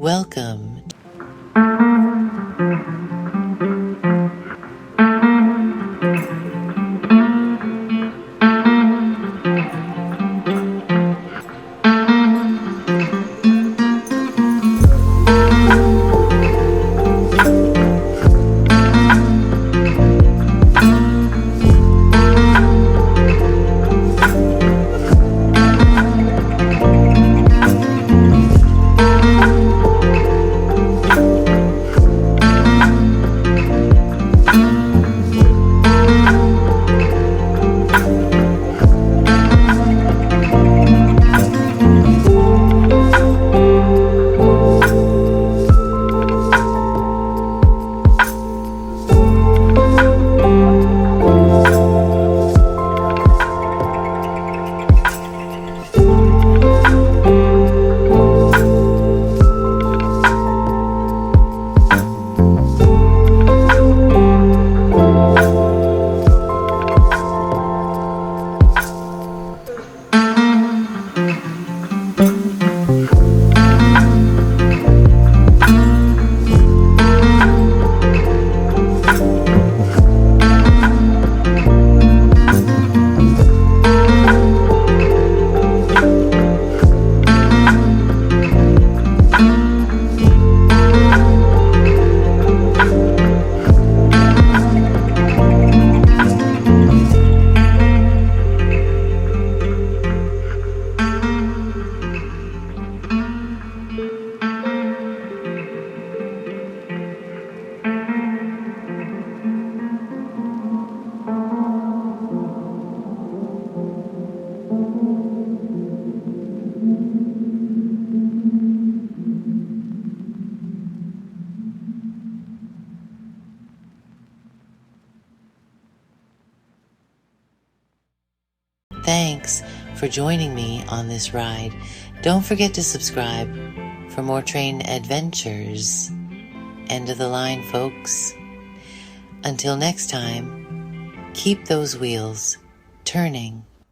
Welcome. Thanks for joining me on this ride. Don't forget to subscribe for more train adventures. End of the line, folks. Until next time, keep those wheels turning.